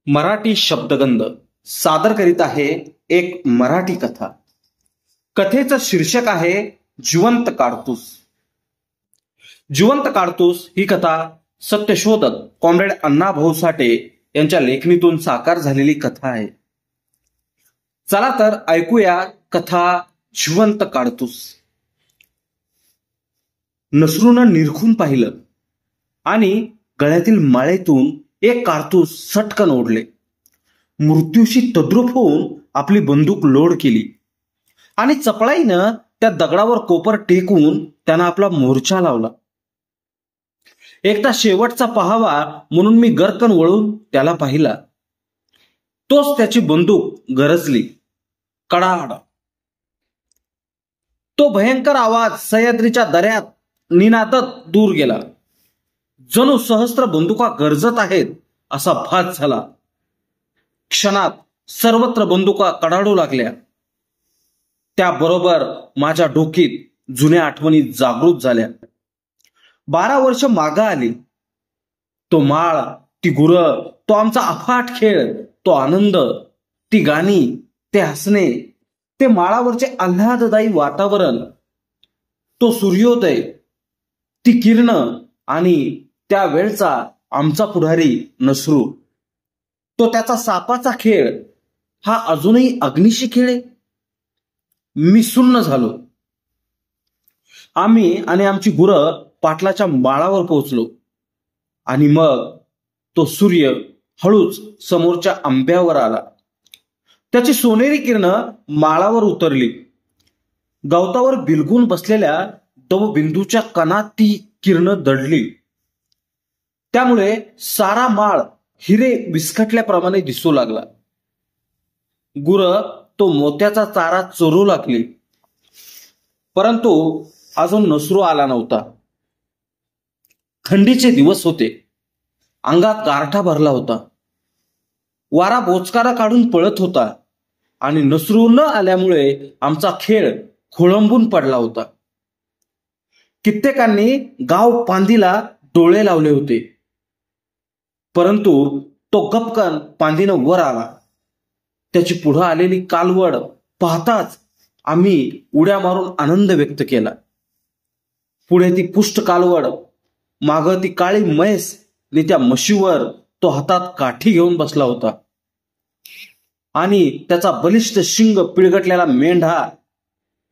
मराठी शब्दगंध सादर करीत आहे एक मराठी कथा। कथेचं शीर्षक आहे जिवंत काडतूस। जिवंत काडतूस ही कथा सत्यशोधक कॉम्रेड अण्णाभाऊ साठे यांच्या लेखणीतून साकार झालेली कथा आहे। चला तर ऐकूया कथा जिवंत काडतूस। नसरूनं निरखून पाहिलं आणि गळ्यातील माळेतून एक कारतूस सटकन ओढले। मृत्यूशी तद्रूप होऊन आपली बंदूक लोड केली आणि चपळाईनं त्या दगडावर कोपर टेकून त्यानं आपला मोर्चा लावला। एकदा शेवटचा पहावा म्हणून मी गरकन वळून त्याला पाहिला। तोच त्याची बंदूक गरजली, कडाड। तो भयंकर आवाज सह्याद्रीच्या दऱ्यात निनादत दूर गेला। जणू सहस्त्र बंदुका गरजत आहेत असा भास झाला। क्षणात सर्वत्र बंदुका कडाडू लागल्या। त्याबरोबर माझ्या डोकीत जुन्या आठवणी जागृत झाल्या। 12 वर्ष मागं आली। तो माळ, ती गुरं, तो आमचा अफाट खेळ, तो आनंद, ती गाणी, ते हसणे, ते माळावरचे आल्हाददायी वातावरण, तो सूर्योदय, ती किरण आणि त्या वेळचा आमचा पुढारी नसरू, तो त्याचा सापाचा खेळ, हा अजूनही अग्निशी खेळे। मी सुन्न झालो। आम्ही आणि आमची गुरं पाटलाच्या माळावर पोहोचलो आणि मग तो सूर्य हळूच समोरच्या आंब्यावर आला। त्याची सोनेरी किरण माळावर उतरली। गवतावर बिलगून बसलेल्या दवबिंदूच्या कणात ती किरण दडली। त्यामुळे सारा माळ हिरे विस्कटल्याप्रमाणे दिसू लागला। गुरं तो मोत्याचा चारा चोरू लागली, परंतु अजून नसरू आला नव्हता। थंडीचे दिवस होते। अंगात गारठा भरला होता। वारा बोचकारा काढून पळत होता आणि नसरू न आल्यामुळे आमचा खेळ खोळंबून पडला होता। कित्येकांनी गाव पांदीला डोळे लावले होते, परंतु तो गपकन पांदीनं वर आला। त्याची पुढं आलेली कालवड पाहताच आम्ही उड्या मारून आनंद व्यक्त केला। पुढे ती पुष्ट कालवड, मागं ती काळी म्हैस आणि त्या म्हशीवर तो हातात काठी घेऊन बसला होता आणि त्याचा बलिष्ठ शिंग पिळगटलेला मेंढा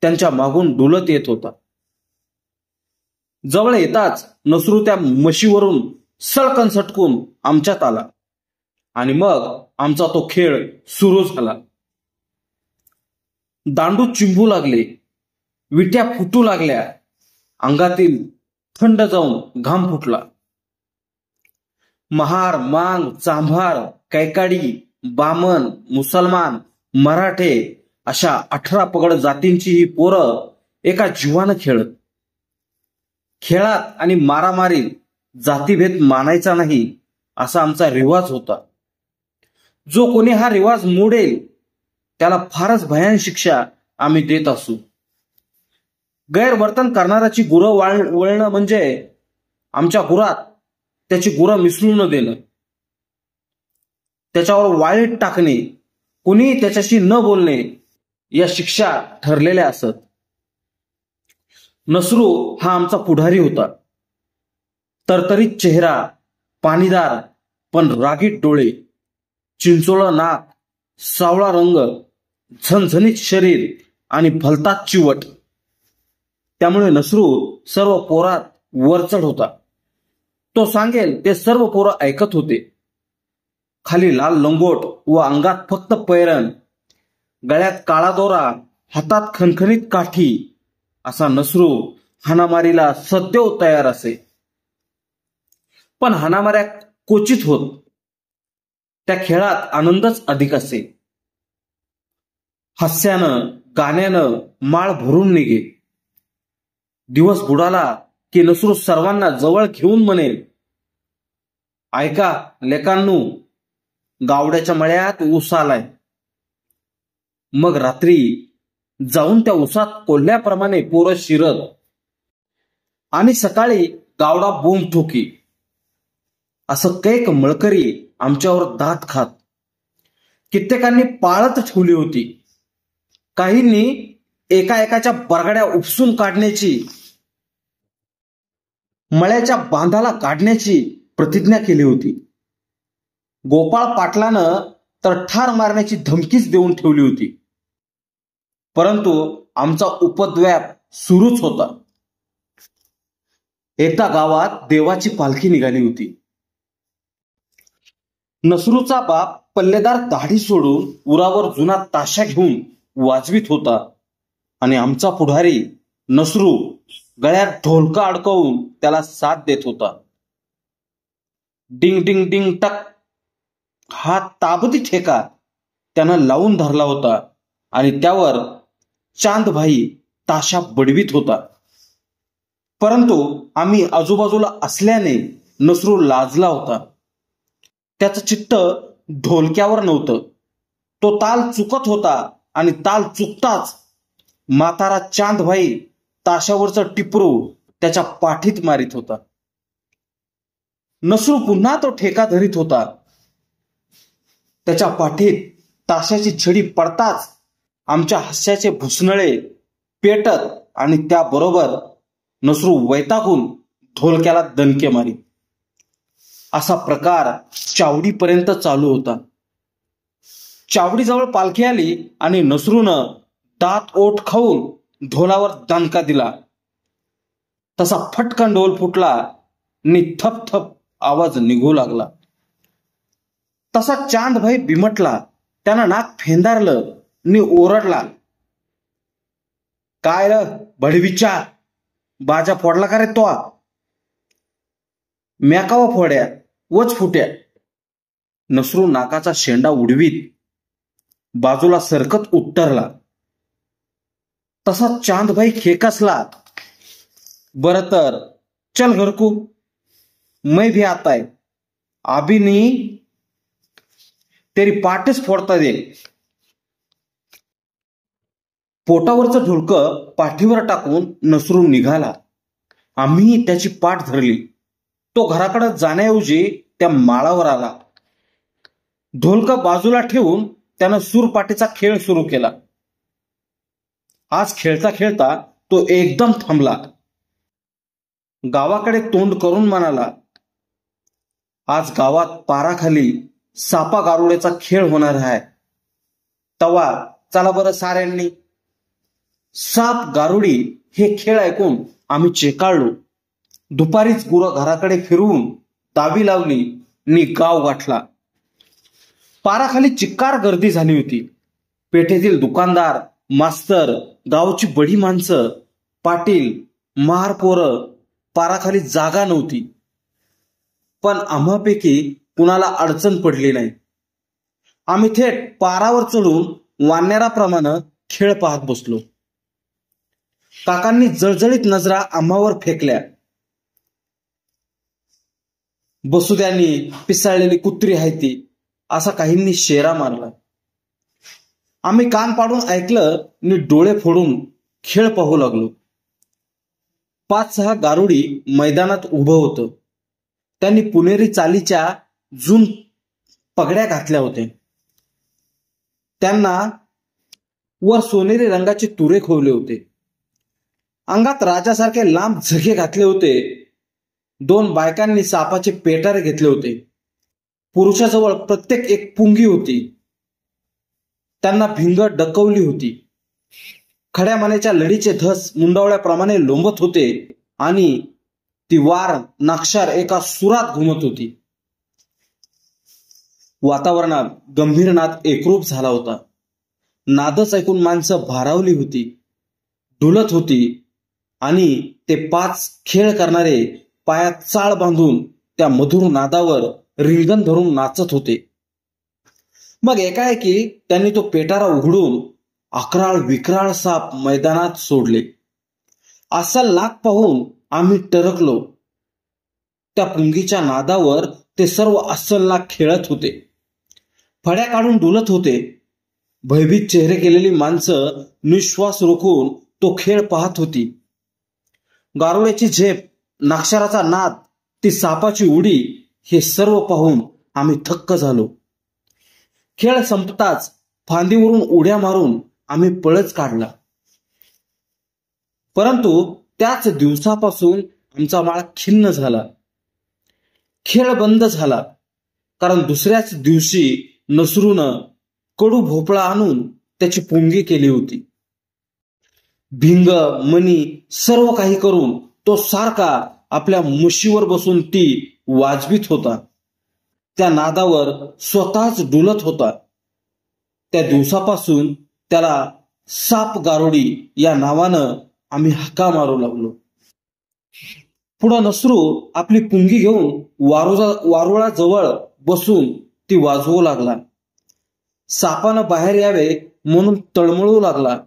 त्यांच्या मागून डुलत येत होता। जवळ येताच नसरू त्या म्हशीवरून सळकन सटकून आमच्यात आला आणि मग आमचा तो खेळ सुरू झाला। दांडू चिंबू लागले, विट्या फुटू लागल्या, अंगातील थंड जाऊन घाम फुटला। महार, मांग, चांभार, कैकाडी, बामण, मुसलमान, मराठे अशा 18 पगड जातींची ही पोरं एका जीवानं खेळत। खेळात आणि मारामारीत जातीभेद मानायचा नाही असा आमचा रिवाज होता। जो कोणी हा रिवाज मोडेल त्याला फारच भयान शिक्षा आम्ही देत असू। गैरवर्तन करणाऱ्याची गुरं वळणं म्हणजे आमच्या गुरात त्याची गुरं मिसळू न देणं, त्याच्यावर वाळीत टाकणे, कुणी त्याच्याशी न बोलणे या शिक्षा ठरलेल्या असत। नसरू हा आमचा पुढारी होता। तरतरीत चेहरा, पाणीदार पण रागीट डोळे, चिंचोळं नाक, सावळा रंग, झणझणीत शरीर आणि भलताच चिवट। त्यामुळे नसरू सर्व पोरात वरचढ होता। तो सांगेल ते सर्व पोरं ऐकत होते। खाली लाल लंगोट व अंगात फक्त पैरण, गळ्यात काळा दोरा, हातात खणखणीत काठी असा नसरू हाणामारीला सदैव तयार असे। पण हाणामाऱ्या क्वचित होत। त्या खेळात आनंदच अधिक असे। हास्यानं, गाण्यानं माळ भरून निघे। दिवस बुडाला की नसरू सर्वांना जवळ घेऊन म्हणेल, ऐका लेकांनू, गावड्याच्या मळ्यात ऊस आलाय। मग रात्री जाऊन त्या ऊसात कोल्ह्याप्रमाणे पोरं शिरत आणि सकाळी गावडा बोंब ठोकी। असं कैक मळकरी आमच्यावर दात खात। कित्येकांनी पाळत ठेवली होती. काहींनी एकाच्या बरगड्या उपसून काढण्याची, मळ्याच्या बांधाला काढण्याची प्रतिज्ञा केली होती. गोपाळ पाटलानं तर ठार मारण्याची धमकीच देऊन ठेवली होती. परंतु आमचा उपद्व्याप सुरूच होता. एकदा गावात देवाची पालखी निघाली होती. नसरूचा बाप पल्लेदार दाढी सोडून उरावर जुना ताशा घेऊन वाजवीत होता आणि आमचा पुढारी नसरू गळ्यात ढोलका अडकवून त्याला साथ देत होता. डिंग डिंग डिंग टक हा ताबती ठेका त्यानं लावून धरला होता आणि त्यावर चांदभाई ताशा बडवीत होता. परंतु आम्ही आजूबाजूला असल्याने नसरू लाजला होता. त्याचं चित्त ढोलक्यावर नव्हतं. तो ताल चुकत होता आणि ताल चुकताच म्हातारा चांदभाई ताशावरचं टिपरू त्याच्या पाठीत मारित होता. नसरू पुन्हा तो ठेका धरीत होता. त्याच्या पाठीत ताशाची छडी पडताच आमच्या हास्याचे भुसनळे पेटत आणि त्याबरोबर नसरू वैतागून ढोलक्याला दणके मारी. असा प्रकार चावडीपर्यंत चालू होता. चावडीजवळ पालखी आली आणि नसरूनं दात ओठ खाऊन ढोलावर दणका दिला. तसा फटकन ढोल फुटला आणि थप थप आवाज निघू लागला. तसा चांदभाई बिमटला. त्यानं नाक फेंदारलं आणि ओरडला, काय र भडवीच्या बाजा फोडला का रे तो? म्याकावा फोड्या वच फुट्या. नसरू नाकाचा शेंडा उडवीत बाजूला सरकत उत्तरला. तसा चांदभाई खेकसला, बरं तर चल घरकू, मैं भी आता है, अभी नहीं तेरी पाठच फोडता दे. पोटावरचं ढोलकं पाठीवर टाकून नसरू निघाला. आम्ही त्याची पाठ धरली. तो घराकडे जाण्याऐवजी त्या माळावर आला. ढोलकं बाजूला ठेवून त्यानं सूरपाटीचा खेळ सुरू केला. आज खेळता खेळता तो एकदम थांबला. गावाकडे तोंड करून म्हणाला, आज गावात पाराखाली सापा गारुड्याचा खेळ होणार आहे. तवा चला बरं साऱ्यांनी. साप गारुडी हे खेळ ऐकून आम्ही चेकाळलो. दुपारीच गुरं घराकडे फिरवून दाबी लावली आणि गाव गाठला. पाराखाली चिक्कार गर्दी झाली होती. पेठेतील दुकानदार, मास्तर, गावची बडी माणसं, पाटील, महारपोरं, पाराखाली जागा नव्हती. पण आम्हापैकी कुणाला अडचण पडली नाही. आम्ही थेट पारावर चढून वानराप्रमाणे खेळ पाहत बसलो. काकांनी जळजळीत नजरा आम्हावर फेकल्या. बसुद्यांनी पिसाळलेली कुत्री आहे ती, असा काहींनी शेरा मारला. आम्ही कान पाडून ऐकलं आणि डोळे फोडून खेळ पाहू लागलो. 5-6 गारुडी मैदानात उभं होतं. त्यांनी पुणेरी चालीच्या जून पगड्या घातल्या होत्या. त्यांना वर सोनेरी रंगाचे तुरे खोवले होते. अंगात राजासारखे लांब झगे घातले होते. 2 बायकांनी सापाचे पेटारे घेतले होते. पुरुषाजवळ प्रत्येक एक पुंगी होती. त्यांना भिंग डकवली होती. खड्या मानेच्या लढीचे धस मुंडावळ्याप्रमाणे लोंबत होते आणि ती वार नाक्षार एका सुरात घुमत होती. वातावरणात गंभीर नाद एकरूप झाला होता. नादच ऐकून माणसं भारावली होती, डुलत होती आणि ते 5 खेळ करणारे पायात चाळ बांधून त्या मधुर नादावर रिंगण धरून नाचत होते. मग एकाएकी त्यांनी तो पेटारा उघडून 11 विक्राळ साप मैदानात सोडले. अस्सल नाक पाहून आम्ही टरकलो. त्या पुंगीच्या नादावर ते सर्व अस्सल नाक खेळत होते, फड्या काढून डुलत होते. भयभीत चेहरे केलेली माणसं निश्वास रोखून तो खेळ पाहत होती. गारुड्याची झेप, नाक्षराचा नाद, ती सापाची उडी, हे सर्व पाहून आम्ही थक्क झालो. खेळ संपताच फांदीवरून उड्या मारून आम्ही पळच काढला. परंतु त्याच दिवसापासून आमचा माळ खिन्न झाला. खेळ बंद झाला, कारण दुसऱ्याच दिवशी नसरूनं कडू भोपळा आणून त्याची पुंगी केली होती. भिंग मणी सर्व काही करून तो सारखा आपल्या म्हशीवर बसून ती वाजवीत होता. त्या नादावर स्वतःच डुलत होता. त्या दिवसापासून त्याला साप गारुडी या नावानं आम्ही हाका मारू लागलो. पुढं नसरू आपली पुंगी घेऊन वारुळाजवळ बसून ती वाजवू लागला. सापानं बाहेर यावे म्हणून तळमळू लागला.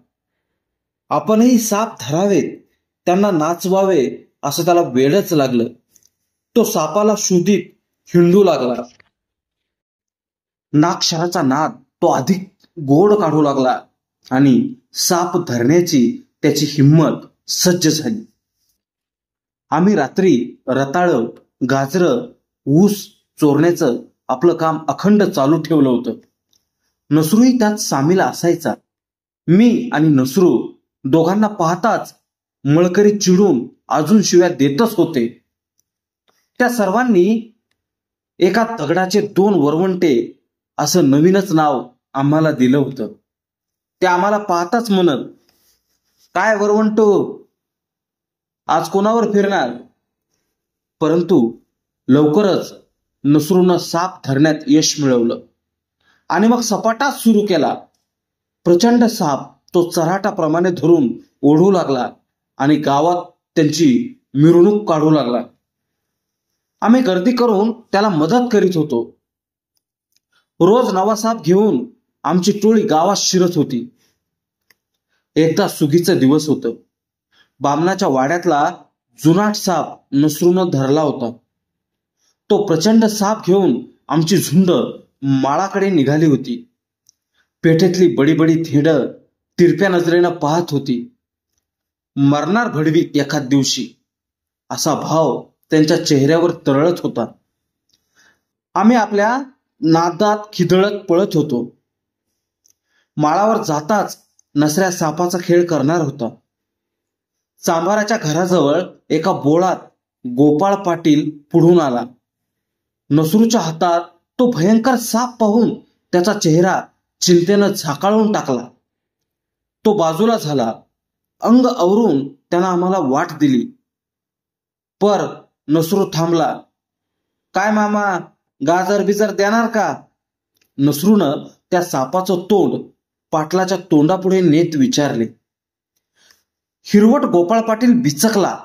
आपणही साप धरावेत, त्यांना नाचवावे असं त्याला वेडच लागलं. तो सापाला शोधित हिंडू लागला. नागशराचा नाद तो अधिक गोड काढू लागला आणि साप धरण्याची त्याची हिंमत सज्ज झाली. आम्ही रात्री रताळं, गाजरं, ऊस चोरण्याचं आपलं काम अखंड चालू ठेवलं होतं. नसरूही त्यात सामील असायचा. मी आणि नसरू दोघांना पाहताच मळकरी चिडून अजून शिव्या देतच होते. त्या सर्वांनी एका तगडाचे 2 वरवंटे असं नवीनच नाव आम्हाला दिलं होतं. ते आम्हाला पाहताच म्हणत, काय वरवंटो, आज कोणावर फिरणार? परंतु लवकरच नसरूनं साप धरण्यात यश मिळवलं आणि मग सपाटाच सुरू केला. प्रचंड साप तो चराटाप्रमाणे धरून ओढू लागला आणि गावात त्यांची मिरवणूक काढू लागला. आम्ही गर्दी करून त्याला मदत करीत होतो. रोज नवा साप घेऊन आमची टोळी गावात शिरत होती. एकदा सुगीचा दिवस होतं. बामणाच्या वाड्यातला जुनाट साप नसरूनं धरला होता. तो प्रचंड साप घेऊन आमची झुंड माळाकडे निघाली होती. पेठेतली बडी बडी धेड तिरप्या नजरेनं पाहत होती. मरणार भडवी एखाद दिवशी असा भाव त्यांच्या चेहऱ्यावर तरळत होता. आम्ही आपल्या नादात खिदळत पळत होतो. माळावर जाताच नसऱ्या सापाचा खेळ करणार होता. चांभाराच्या घराजवळ एका बोळात गोपाळ पाटील पुढून आला. नसरूच्या हातात तो भयंकर साप पाहून त्याचा चेहरा चिंतेनं झाकाळून टाकला. तो बाजूला झाला. अंग आवरून त्यानं आम्हाला वाट दिली. पर नसरू थांबला. काय मामा, गाजर बिजर देणार का? नसरूनं त्या सापाचं तोंड पाटलाच्या तोंडापुढे नेत विचारले. हिरवट गोपाळ पाटील बिचकला.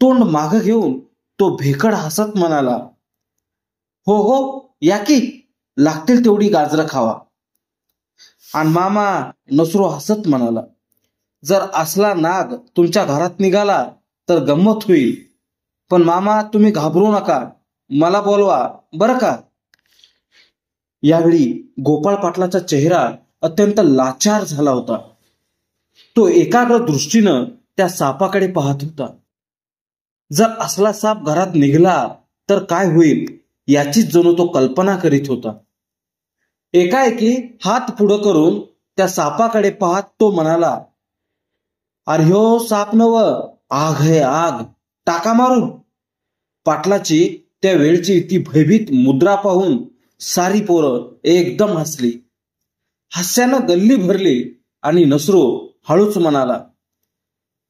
तोंड मागं घेऊन तो भेकड हसत म्हणाला, हो हो, या की, लागतील तेवढी गाजरं खावा. आणि मामा, नसरू हसत म्हणाला, जर असला नाग तुमच्या घरात निघाला तर गंमत होईल. पण मामा, तुम्ही घाबरू नका, मला बोलवा बरं का. यावेळी गोपाळ पाटलाचा चेहरा अत्यंत लाचार झाला होता. तो एकाग्र दृष्टीनं त्या सापाकडे पाहत होता. जर असला साप घरात निघाला तर काय होईल याचीच जणू तो कल्पना करीत होता. एकाएकी हात पुढं करून त्या सापाकडे पाहत तो म्हणाला, अरे हो साप नव, आग है आग, टाका मारून. पाटलाची त्या वेळची ती भयभीत मुद्रा पाहून सारी पोरं एकदम हसली. हास्यानं गल्ली भरली आणि नसरू हळूच म्हणाला,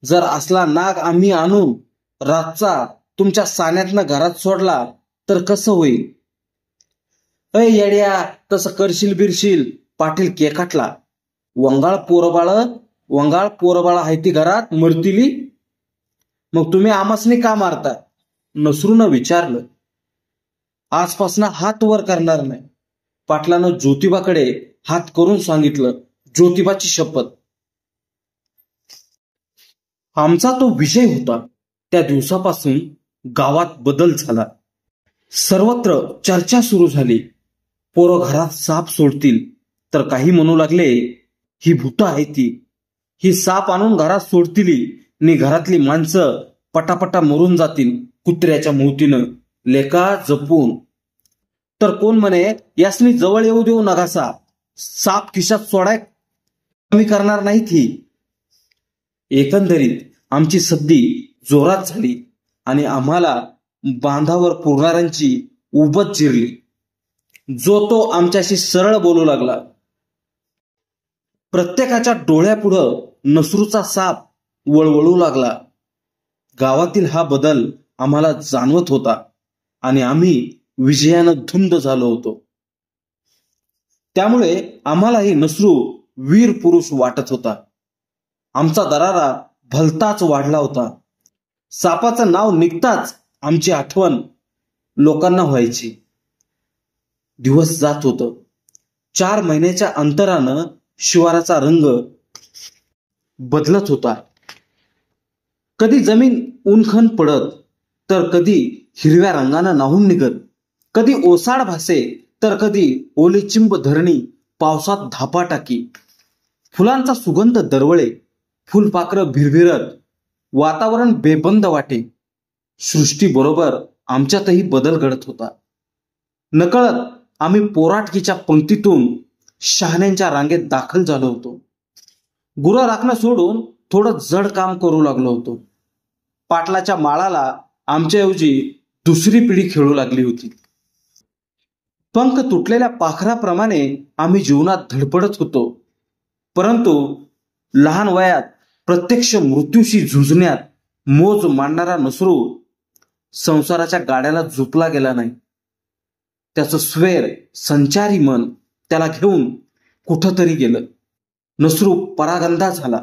जर असला नाग आम्ही आणून रातचा तुमच्या साण्यातनं घरात सोडला तर कसं होईल? अय येड्या, तसं करशील बिरशील, पाटील केकाटला. वंगाळ पोरबाळ आहे ती घरात मरतिली, मग तुम्ही आमसनी का मारता? नसरूनं विचारलं. आजपासून हात वर करणार नाही. पाटलानं ज्योतिबाकडे हात करून सांगितलं, ज्योतिबाची शपथ. आमचा तो विजय होता. त्या दिवसापासून गावात बदल झाला. सर्वत्र चर्चा सुरू झाली. पोरं घरात साप सोडतील तर काही म्हणू लागले, ही भूत आहे ती, ही साप आणून घरात सोडतील नि घरातली माणसं पटापटा मरून जातील कुत्र्याच्या मौतीनं, लेका जपून. तर कोण म्हणे, यासनी जवळ येऊ देऊ नका साप, साप खिशात सोडाय कमी करणार नाही ती. एकंदरीत आमची सद्दी जोरात झाली आणि आम्हाला बांधावर पुरणाऱ्यांची उबत जिरली. जो तो आमच्याशी सरळ बोलू लागला. प्रत्येकाच्या डोळ्यापुढं नसरूचा साप वळवळू लागला. गावातील हा बदल आम्हाला जाणवत होता आणि आम्ही विजयानं धुंद झालो होतो. त्यामुळे आम्हालाही नसरू वीर पुरुष वाटत होता. आमचा दरारा भलताच वाढला होता. सापाचं नाव निघताच आमची आठवण लोकांना व्हायची. दिवस जात होतं. 4 महिन्याच्या अंतरानं शिवाराचा रंग बदलत होता. कधी जमीन उनखन पडत तर कधी हिरव्या रंगानं न्हाऊन निघत. कधी ओसाड भासे तर कधी ओली चिंब धरणी पावसात धापा टाकी. फुलांचा सुगंध दरवळे. फुलपाखरं भिरभिरत. वातावरण बेबंद वाटे. सृष्टीबरोबर आमच्यातही बदल घडत होता. नकळत आम्ही पोराटकीच्या पंक्तीतून शहाण्यांच्या रांगेत दाखल झालो होतो. गुरं राखणं सोडून थोडं जड काम करू लागलो होतो. पाटलाच्या माळाला आमच्याऐवजी दुसरी पिढी खेळू लागली होती. पंख तुटलेल्या पाखराप्रमाणे आम्ही जीवनात धडपडत होतो. परंतु लहान वयात प्रत्यक्ष मृत्यूशी झुंजण्यात मोज मांडणारा नसरू संसाराच्या गाड्याला झोपला गेला नाही. त्याचं स्वेर संचारी मन त्याला घेऊन कुठंतरी गेलं. नसरू परागंदा झाला.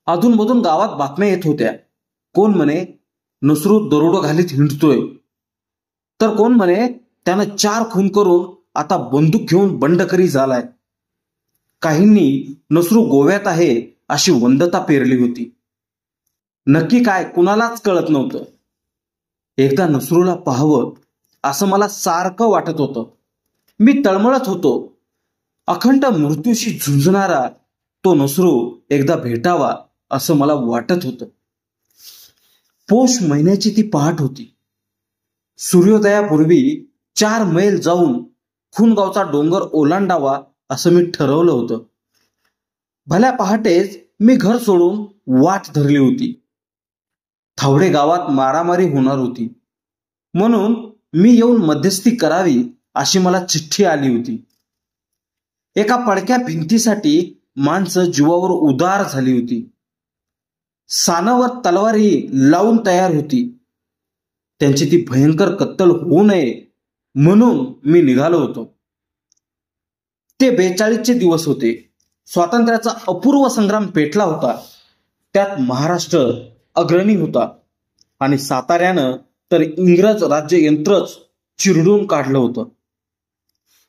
अधूनमधून गावात बातम्या येत होत्या. कोण म्हणे नसरू दरोडा घालीत हिंडतोय, तर कोण म्हणे त्यानं 4 खून करून आता बंदूक घेऊन बंडकरी झालाय. काहींनी नसरू गोव्यात आहे अशी वंदता पेरली होती. नक्की काय कुणालाच कळत नव्हतं. एकदा नसरूला पाहावं असं मला सारखं वाटत होतं. मी तळमळत होतो. अखंड मृत्यूशी झुंजणारा तो नसरू एकदा भेटावा असं मला वाटत होतं. पौष महिन्याची ती पहाट होती. सूर्योदयापूर्वी 4 मैल जाऊन खुनगावचा डोंगर ओलांडावा असं मी ठरवलं होतं. भल्या पहाटेच मी घर सोडून वाट धरली होती. थावडे गावात मारामारी होणार होती म्हणून मी येऊन मध्यस्थी करावी अशी मला चिठ्ठी आली होती. एका पडक्या भिंतीसाठी माणसं जीवावर उदार झाली होती. सानावर तलवारी लावून तयार होती. त्यांची ती भयंकर कत्तल होऊ नये म्हणून मी निघालो होतो. ते 42चे दिवस होते. स्वातंत्र्याचा अपूर्व संग्राम पेटला होता. त्यात महाराष्ट्र अग्रणी होता आणि साताऱ्यानं तर इंग्रज राज्ययंत्रच चिरडून काढलं होतं.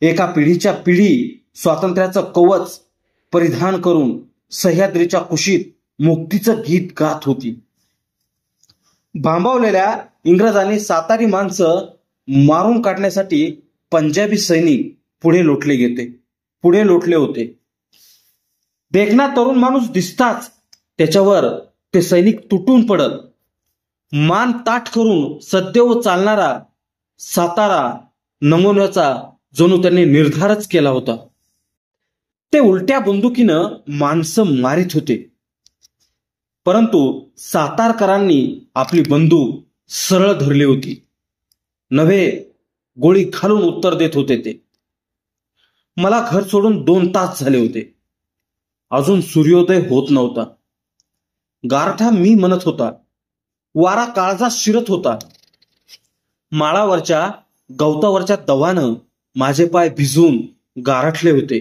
एका पिढीच्या पिढी स्वातंत्र्याचं कवच परिधान करून सह्याद्रीच्या कुशीत मुक्तीचं गीत गात होती. भांबावलेल्या इंग्रजांनी सातारी माणसं मारून काढण्यासाठी पंजाबी सैनिक पुढे लोटले होते. देखना तरुण माणूस दिसताच त्याच्यावर ते सैनिक तुटून पडत. मान ताठ करून सदैव चालणारा सातारा नमवण्याचा जणू त्यांनी निर्धारच केला होता. ते उलट्या बंदुकीनं माणसं मारित होते. परंतु सातारकरांनी आपली बंदूक सरळ धरली होती. नव्हे गोळी घालून उत्तर देत होते ते. मला घर सोडून 2 तास झाले होते. अजून सूर्योदय होत नव्हता. गारठा मी म्हणत होता. वारा काळजात शिरत होता. माळावरच्या गवतावरच्या दवानं माझे पाय भिजून गारठले होते.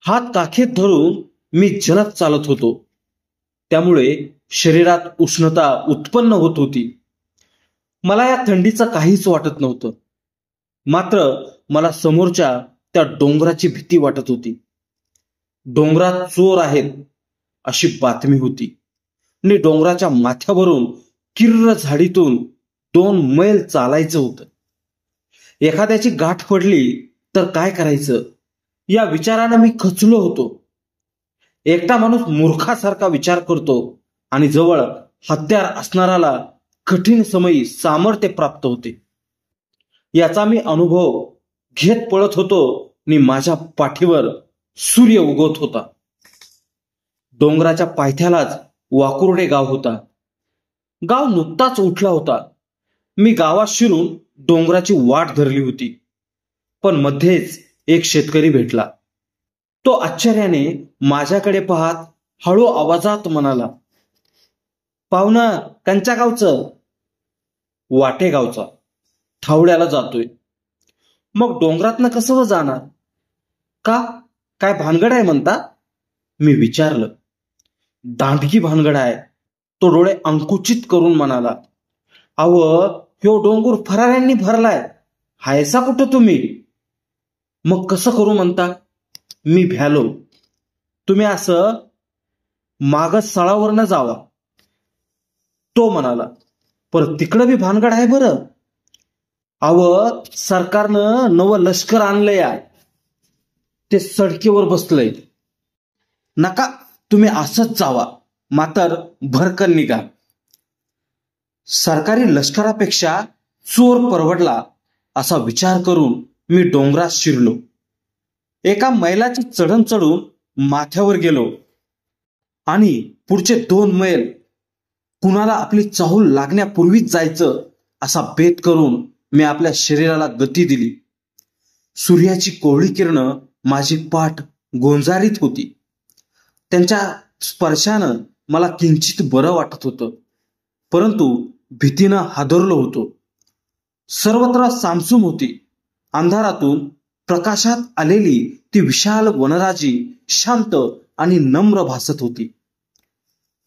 हात काखेत धरून मी जलद चालत होतो. त्यामुळे शरीरात उष्णता उत्पन्न होत होती. मला या थंडीचं काहीच वाटत नव्हतं. मात्र मला समोरच्या त्या डोंगराची भीती वाटत होती. डोंगरात चोर आहेत अशी बातमी होती आणि डोंगराच्या माथ्यावरून किर्र झाडीतून 2 मैल चालायचं होतं. एखाद्याची गाठ पडली तर काय करायचं या विचारानं मी खचलो होतो. एकटा माणूस मूर्खासारखा विचार करतो आणि जवळ हत्यार असणाऱ्याला कठीण समयी सामर्थ्य प्राप्त होते. याचा मी अनुभव घेत पळत होतो नि माझ्या पाठीवर सूर्य उगवत होता. डोंगराच्या पायथ्यालाच वाकुर्डे गाव होता. गाव नुकताच उठला होता. मी गावात शिरून डोंगराची वाट धरली होती, पण मध्येच एक शेतकरी भेटला. तो आश्चर्याने माझ्याकडे पाहत हळू आवाजात म्हणाला, "पाहुणं कंच्या गावचं?" "वाटे गावचा. थावड्याला जातोय." "मग डोंगरातनं कसं व जाणार?" "का, काय भानगड आहे म्हणता?" मी विचारलं. "दांडगी भानगड आहे." तो डोळे अंकुचित करून म्हणाला, "अव, ह्यो डोंगर फराऱ्यांनी भरलाय. हायसा कुठं तुम्ही?" "मग कसं करू म्हणता?" मी भ्यालो. "तुम्ही असं माग सळावरनं जावा." तो म्हणाला, "पर तिकडं बी भानगड आहे बरं." "अव, सरकारनं नवं लष्कर आणलंय, ते सडकीवर बसलंय. नका, तुम्ही असंच जावा, मात्र भरकन निघा." सरकारी लष्करापेक्षा चोर परवडला असा विचार करून मी डोंगरात शिरलो. एका मैलाची चढण चढून माथ्यावर गेलो आणि पुढचे 2 मैल कुणाला आपली चाहूल लागण्यापूर्वीच जायचं असा बेत करून मी आपल्या शरीराला गती दिली. सूर्याची कोवळी किरणं माझी पाठ गोंजारीत होती. त्यांच्या स्पर्शानं मला किंचित बरं वाटत होतं, परंतु भीतीनं हादरलो होतो. सर्वत्र सामसूम होती. अंधारातून प्रकाशात आलेली ती विशाल वनराजी शांत आणि नम्र भासत होती.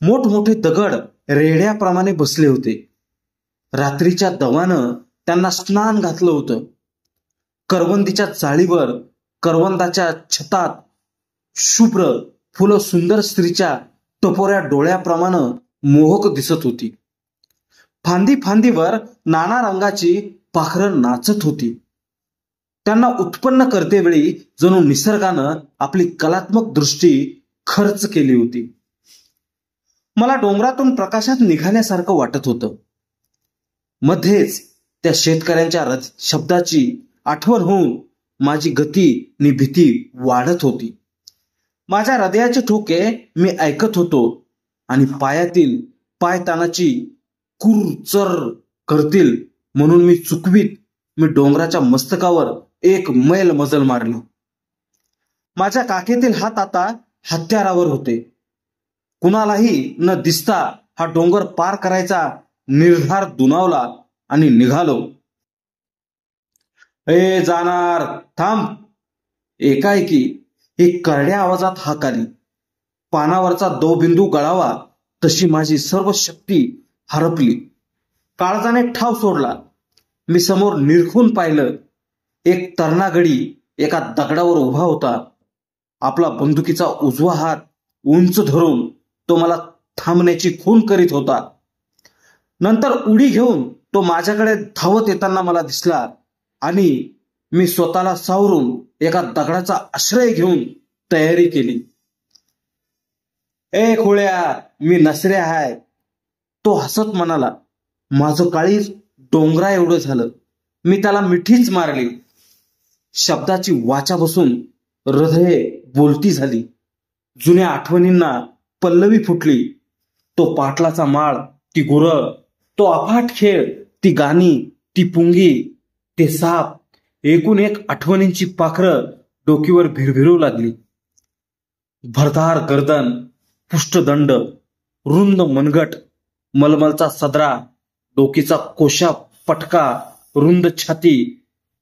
मोठमोठे दगड रेड्याप्रमाणे बसले होते. रात्रीच्या दवानं त्यांना स्नान घातलं होतं. करवंदीच्या जाळीवर, करवंदाच्या छतात शुभ्र फुलं सुंदर स्त्रीच्या टपोऱ्या डोळ्याप्रमाणे मोहक दिसत होती. फांदी फांदीवर नाना रंगाची पाखरं नाचत होती. त्यांना उत्पन्न करतेवेळी जणू निसर्गानं आपली कलात्मक दृष्टी खर्च केली होती. मला डोंगरातून प्रकाशात निघाल्यासारखं वाटत होतं. मध्येच त्या शेतकऱ्यांच्या शब्दाची आठवण होऊन माझी गती नि भीती वाढत होती. माझ्या हृदयाचे ठोके मी ऐकत होतो आणि पायातील पायतानाची कुरचर करतील म्हणून मी डोंगराच्या मस्तकावर 1 मैल मजल मारली. माझ्या काखेतील हात आता हत्यारावर होते. कुणालाही न दिसता हा डोंगर पार करायचा निर्धार दुनावला आणि निघालो. "ए जाणार, थांब!" एकाएकी एक करड्या आवाजात हाक आली. पानावरचा दवबिंदू गळावा तशी माझी सर्व शक्ती हरपली. काळजाने ठाव सोडला. मी समोर निरखून पाहिलं. एक तरणा गडी एका दगडावर उभा होता. आपला बंदुकीचा उजवा हात उंच धरून तो मला थांबण्याची खूण करीत होता. नंतर उडी घेऊन तो माझ्याकडे धावत येताना मला दिसला आणि मी स्वतःला सावरून एका दगडाचा आश्रय घेऊन तयारी केली. "ए खोळ्या, मी नसऱ्या हाय." तो हसत म्हणाला. माझं काळीज डोंगरा एवढं झालं. मी त्याला मिठीच मारली. शब्दाची वाचा बसून हृदये बोलती झाली. जुन्या आठवणींना पल्लवी फुटली. तो पाटलाचा माळ, ती गुरं, तो अफाट खेळ, ती गाणी, ती पुंगी, ते साप, एकूण एक आठवणींची पाखरं डोकीवर भिरभिरू लागली. भरदार गर्दन, पुष्टदंड, रुंद मनगट, मलमलचा सदरा, डोकीचा कोशा पटका, रुंद छाती,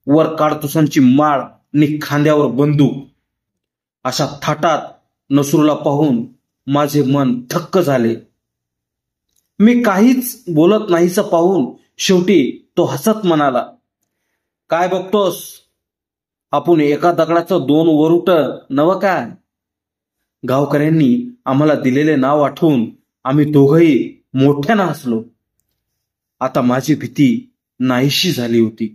वर काडतुसांची माळ नि खांद्यावर बंदूक. अशा थाटात नसरूला पाहून माझे मन थक्क झाले. मी काहीच बोलत नाहीसं पाहून शेवटी तो हसत म्हणाला, "काय बघतोस? आपण एका दगडाचं 2 वरुट नवं काय?" गावकऱ्यांनी आम्हाला दिलेले नाव आठवून आम्ही दोघंही मोठ्यानं हसलो. आता माझी भीती नाहीशी झाली होती,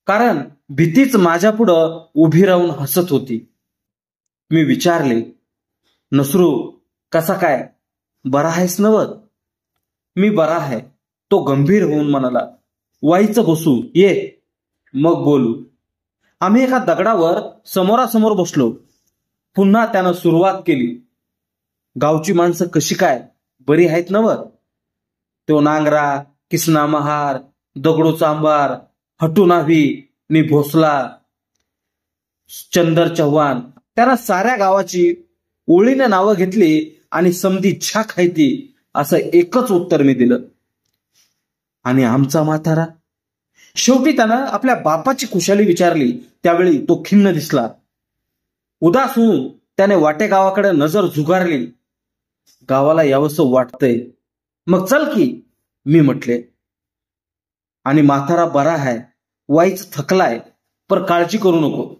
कारण भीतीच माझ्यापुढं उभी राहून हसत होती. मी विचारले, "नसरू, कसा काय? बरा आहेस नवं?" "मी बरा आहे." तो गंभीर होऊन म्हणाला, "वाईचं बसू, ये मग बोलू." आम्ही एका दगडावर समोरासमोर बसलो. पुन्हा त्यानं सुरुवात केली. गावची माणसं कशी काय, बरी आहेत नव? तो नांगरा, किसना महार, दगडू चांबार, हटू नाव्ही नि भोसला, चंदर चव्हाण, त्यानं साऱ्या गावाची ओळीनं नावं घेतली आणि समधी छा खायती असं एकच उत्तर मी दिलं. आणि आमचा म्हातारा? शेवटी त्यानं आपल्या बापाची खुशाली विचारली. त्यावेळी तो खिन्न दिसला. उदास होऊन त्याने वाटे गावाकडे नजर झुगारली. गावाला यावंसं वाटतंय, मग चल की, मी म्हटले. आणि म्हातारा बरा आहे, वाईच थकलाय, पर काळजी करू नको.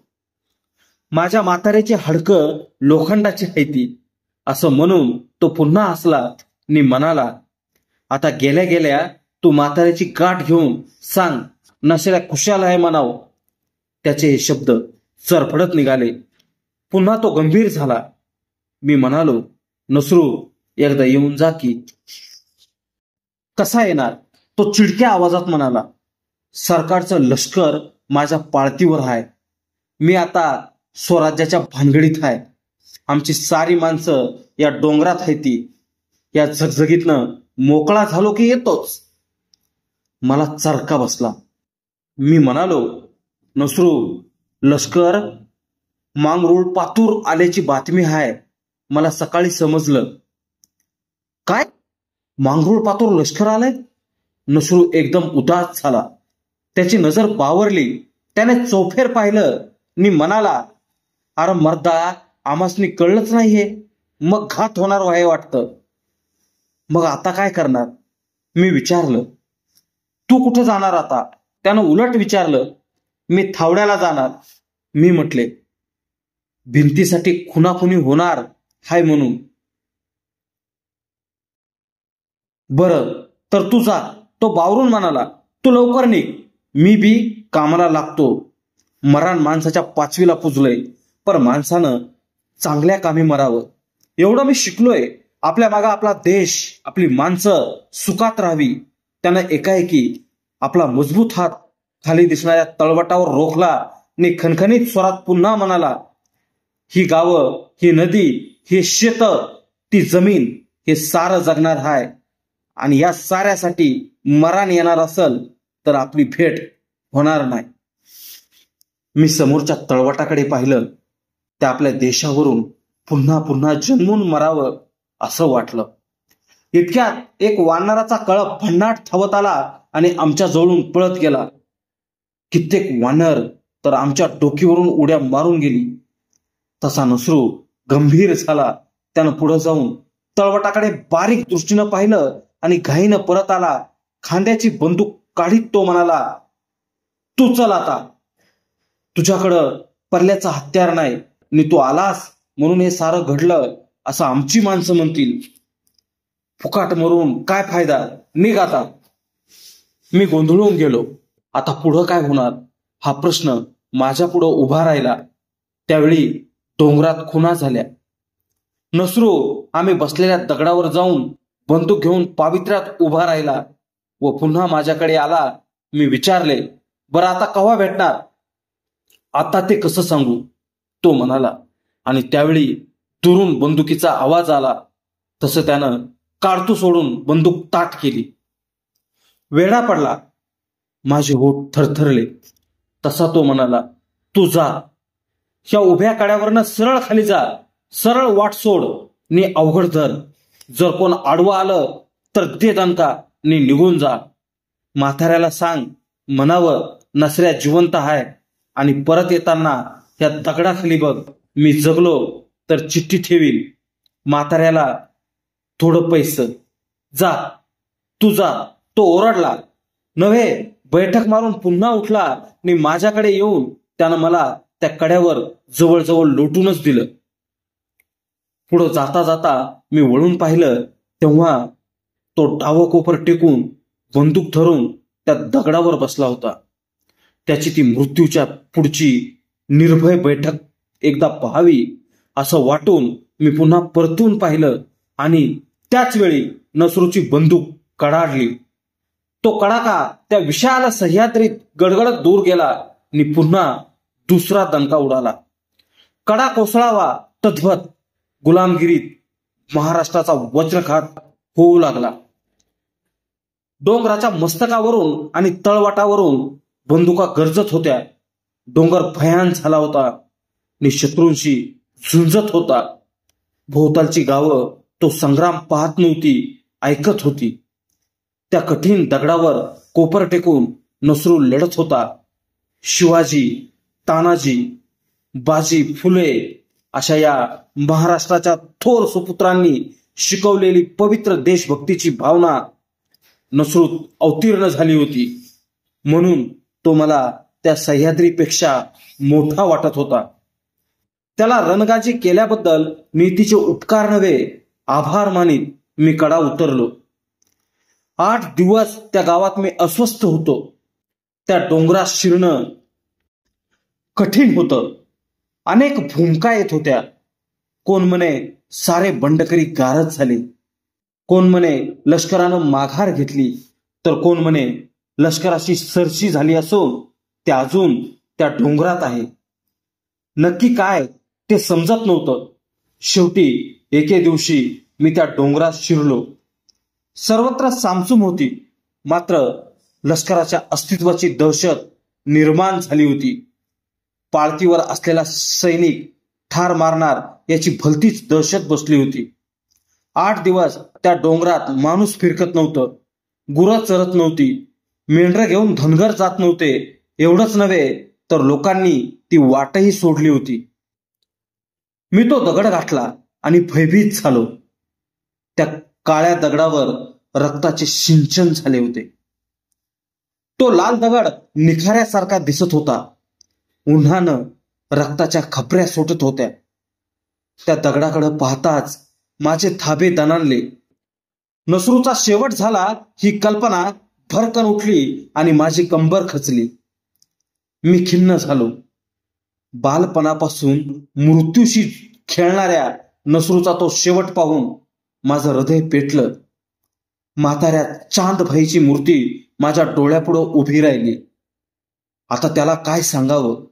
माझ्या म्हाताऱ्याची हाडकं लोखंडाची हायती असं म्हणून तो पुन्हा हसला आणि म्हणाला, आता गेल्या गेल्या तू म्हाताऱ्याची गाठ घेऊन सांग नशेला कुशाल आहे म्हणाव. त्याचे हे शब्द सरफडत निघाले. पुन्हा तो गंभीर झाला. मी म्हणालो, नसरू, एकदा येऊन जा की. कसा येणार? तो चिडक्या आवाजात म्हणाला. सरकारचं लष्कर माझ्या पाळतीवर आहे. मी आता स्वराज्याच्या भानगडीत आहे. आमची सारी माणसं या डोंगरात आहे. ती या झगझगीतनं मोकळा झालो की येतोच. मला चरका बसला. मी म्हणालो, नसरू, लष्कर मांगरूळ पातूर आल्याची बातमी आहे. मला सकाळी समजलं. काय? मांगरूळ पातूर लष्कर आलंय? नसरू एकदम उदास झाला. त्याची नजर बावरली. त्याने चौफेर पाहिलं नि म्हणाला, अरे मर्दा, आमासनी कळलंच नाहीये. मग घात होणार आहे वाटतं. मग आता काय करणार? मी विचारलं. तू कुठं जाणार आता? त्यानं उलट विचारलं. मी थावड्याला जाणार, मी म्हटले. भिंतीसाठी खुनाखुनी होणार हाय म्हणून. बरं, तर तू जा, तो बावरून म्हणाला. तू लवकर निघ, मी बी कामाला लागतो. मरण माणसाच्या पाचवीला पुजलंय, पर माणसानं चांगल्या कामी मरावं. एवढं मी शिकलोय. आपल्या मागा आपला देश, आपली माणसं सुखात राहावी. त्यानं एकाएकी आपला मजबूत हात खाली दिसणाऱ्या तळवटावर रोखला आणि खणखणीत स्वरात पुन्हा म्हणाला, ही गावं, ही नदी, हे शेत, ती जमीन, हे सारं जगणार हाय. आणि या साऱ्यासाठी मरण येणार असल तर आपली भेट होणार नाही. मी समोरच्या तळवटाकडे पाहिलं. त्या आपल्या देशावरून पुन्हा पुन्हा जन्मून मरावं असं वाटलं. इतक्यात एक वानराचा कळप भन्नाट धावत आला आणि आमच्या जवळून पळत गेला. कित्येक वानर तर आमच्या डोकीवरून उड्या मारून गेली. तसा नसरू गंभीर झाला. त्यानं पुढे जाऊन तळवटाकडे बारीक दृष्टीनं पाहिलं आणि घाईनं परत आला. खांद्याची बंदूक काढीत तो म्हणाला, तू चल आता. तुझ्याकडं परल्याचं हत्यार नाही आणि तू आलास म्हणून हे सारं घडलं असं आमची माणसं म्हणतील. फुकाट मरून काय फायदा, निघ आता. मी गोंधळून गेलो. आता पुढं काय होणार हा प्रश्न माझ्या पुढं उभा राहिला. त्यावेळी डोंगरात खुणा झाल्या. नसरू आम्ही बसलेल्या दगडावर जाऊन बंदूक घेऊन पावित्र्यात उभा राहिला व पुन्हा माझ्याकडे आला. मी विचारले, बरं आता केव्हा भेटणार? आता ते कसं सांगू, तो म्हणाला. आणि त्यावेळी दुरून बंदुकीचा आवाज आला. तसं त्यानं काडतू सोडून बंदूक ताट केली. वेढा पडला. माझे होठ थरथरले. तसा तो म्हणाला, तू जा, ह्या उभ्या कड्यावरनं सरळ खाली जा. सरळ वाट सोड नि अवघड धर. जर कोण आडवं आलं तर दे दणका नि निघून जा. म्हाताऱ्याला सांग म्हणावं नसऱ्या जिवंत आहे आणि परत येताना ह्या दगडाखाली बघ. मी जगलो तर चिठ्ठी ठेवील. म्हाताऱ्याला थोडं पैसे. जा, तू जा. तो ओरडला. नव्हे, बैठक मारून पुन्हा उठला आणि माझ्याकडे येऊन त्यानं मला त्या कड्यावर जवळजवळ लोटूनच दिलं. पुढं जाता जाता मी वळून पाहिलं तेव्हा तो डावं कोपर टेकून बंदूक धरून त्या दगडावर बसला होता. त्याची ती मृत्यूच्या पुढची निर्भय बैठक एकदा पाहावी असं वाटून मी पुन्हा परतून पाहिलं आणि त्याच वेळी नसरूची बंदूक कडाडली. तो कडाका त्या विशाल सह्याद्रीत गडगडत दूर गेला आणि पुन्हा दुसरा दणका उडाला. कडा कोसळावा तद्वत गुलामगिरीत महाराष्ट्राचा वज्रघात होऊ लागला. डोंगराच्या मस्तकावरून आणि तळवाटावरून बंदुका गरजत होत्या. डोंगर भयान झाला होता आणि शत्रूंशी झुंजत होता. भोवतालची गावं तो संग्राम पाहत नव्हती, ऐकत होती. त्या कठीण दगडावर कोपर टेकून नसरू लढत होता. शिवाजी, तानाजी, बाजी, फुले अशा या महाराष्ट्राच्या थोर सुपुत्रांनी शिकवलेली पवित्र देशभक्तीची भावना नसरूत अवतीर्ण झाली होती. म्हणून तो मला त्या सह्याद्रीपेक्षा मोठा वाटत होता. त्याला रणगाजी केल्याबद्दल नीतीचे उपकार नव्हे, आभार मानित मी कडा उतरलो. 8 दिवस त्या गावात मी अस्वस्थ होतो. त्या डोंगरात शिरणं कठीण होतं. अनेक भूमिका येत होत्या. कोण म्हणे सारे बंडकरी गारद झाले, कोण म्हणे लष्करानं माघार घेतली, तर कोण म्हणे लष्कराची सरशी झाली असून ते अजून त्या डोंगरात आहे. नक्की काय ते समजत नव्हतं. शेवटी एके दिवशी मी त्या डोंगरात शिरलो. सर्वत्र सामसूम होती, मात्र लष्कराच्या अस्तित्वाची दहशत निर्माण झाली होती. पाळतीवर असलेला सैनिक ठार मारणार याची भलतीच दहशत बसली होती. 8 दिवस त्या डोंगरात माणूस फिरकत नव्हतं, गुरं चरत नव्हती, मेंढरं घेऊन धनगर जात नव्हते. एवढंच नव्हे तर लोकांनी ती वाटही सोडली होती. मी तो दगड गाठला आणि भयभीत झालो. त्या काळ्या दगडावर रक्ताचे सिंचन झाले होते. तो लाल दगड निखाऱ्यासारखा दिसत होता. उन्हानं रक्ताच्या खपऱ्या सुटत होत्या. त्या दगडाकडे पाहताच माझे थाबे दणाणले. नसरूचा शेवट झाला ही कल्पना भरकन उठली आणि माझी कंबर खचली. मी खिन्न झालो. बालपणापासून मृत्यूशी खेळणाऱ्या नसरूचा तो शेवट पाहून माझं हृदय पेटलं. म्हाताऱ्या चांदभाईची मूर्ती माझ्या डोळ्यापुढं उभी राहिली. आता त्याला काय सांगावं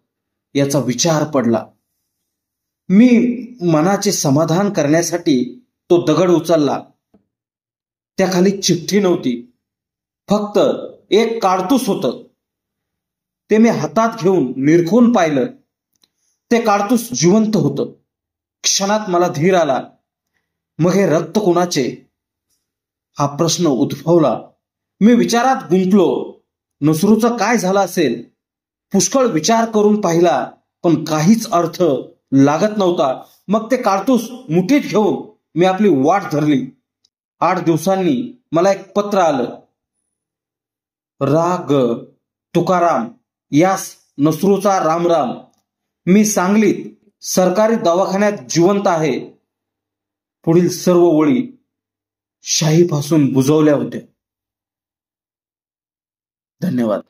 याचा विचार पडला. मी मनाचे समाधान करण्यासाठी तो दगड उचलला. त्याखाली चिठ्ठी नव्हती, फक्त एक काडतूस होतं. ते मी हातात घेऊन निरखून पाहिलं. ते काडतूस जिवंत होतं. क्षणात मला धीर आला. मग हे रक्त कोणाचे हा प्रश्न उद्भवला. मी विचारात गुंतलो. नसरूचं काय झालं असेल? पुष्कळ विचार करून पाहिला, पण काहीच अर्थ लागत नव्हता. मग ते काडतूस मुठीत घेऊन मी आपली वाट धरली. 8 दिवसांनी मला एक पत्र आलं. राग तुकाराम, यास नसरूचा रामराम. मी सांगलीत सरकारी दवाखान्यात जिवंत आहे. पुढील सर्व ओळी शाहीपासून बुजवल्या होत्या. धन्यवाद.